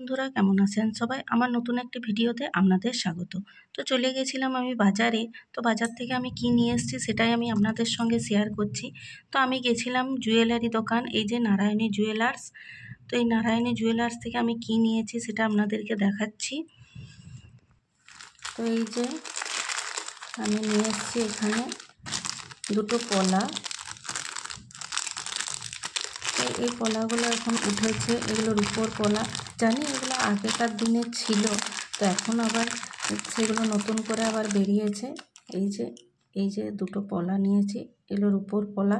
বন্ধুরা কেমন আছেন সবাই? আমার নতুন একটি ভিডিওতে আপনাদের স্বাগত। তো চলে গেছিলাম আমি বাজারে। তো বাজার থেকে আমি কি নিয়ে এসেছি সেটাই আমি আপনাদের সঙ্গে শেয়ার করছি। তো আমি গেছিলাম জুয়েলারি দোকান, এই যে নারায়ণী জুয়েলার্স। তো এই নারায়ণী জুয়েলার্স থেকে আমি কি নিয়েছি সেটা আপনাদেরকে দেখাচ্ছি। তো এই যে আমি নিয়ে এসেছি এখানে দুটো পলা। তো এই পলাগুলো এখন উঠেছে, এগুলো রূপোর পলা। জানি এগুলো আগেকার দিনে ছিল, তো এখন আবার সেগুলো নতুন করে আবার বেরিয়েছে। এই যে দুটো পলা নিয়েছি, এগুলো রূপোর পলা।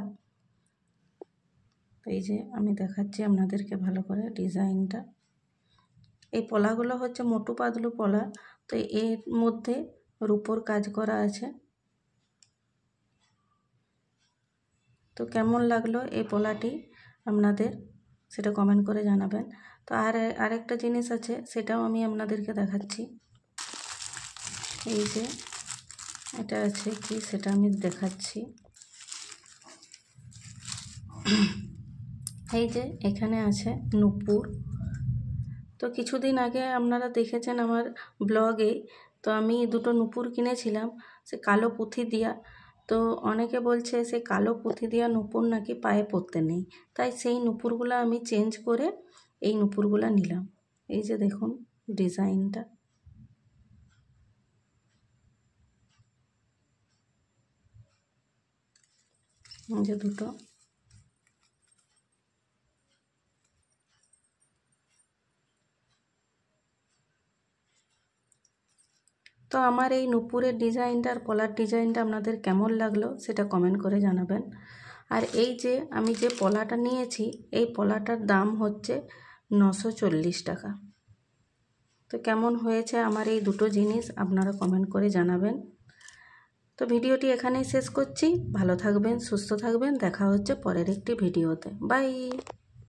এই যে আমি দেখাচ্ছি আপনাদেরকে ভালো করে ডিজাইনটা। এই পলাগুলো হচ্ছে মোটু পাতলু পলা, তো এর মধ্যে রূপোর কাজ করা আছে। তো কেমন লাগলো এই পলাটি আপনাদের সেটা কমেন্ট করে জানাবেন। তো আরেকটা জিনিস আছে, সেটাও আমি আপনাদেরকে দেখাচ্ছি। এই যে এটা আছে কি সেটা আমি দেখাচ্ছি। এই যে এখানে আছে নূপুর। তো কিছুদিন আগে আপনারা দেখেছেন আমার ব্লগে, তো আমি দুটো নূপুর কিনেছিলাম, সে কালো পুঁথি দিয়া। তো অনেকে বলছে সে কালো পুঁথি দিয়া নূপুর নাকি পায়ে পরতে নেই, তাই সেই নূপুরগুলো আমি চেঞ্জ করে এই নূপুরগুলো নিলাম। এই যে দেখুন ডিজাইনটা, যে দুটো। তো আমার এই নূপুরের ডিজাইনটা আর পলার ডিজাইনটা আপনাদের কেমন লাগলো সেটা কমেন্ট করে জানাবেন। আর এই যে আমি যে পলাটা নিয়েছি, এই পলাটার দাম হচ্ছে 940 টাকা। তো কেমন হয়েছে আমার এই দুটো জিনিস আপনারা কমেন্ট করে জানাবেন। তো ভিডিওটি এখানেই শেষ করছি। ভালো থাকবেন, সুস্থ থাকবেন, দেখা হচ্ছে পরের একটি ভিডিওতে। বাই।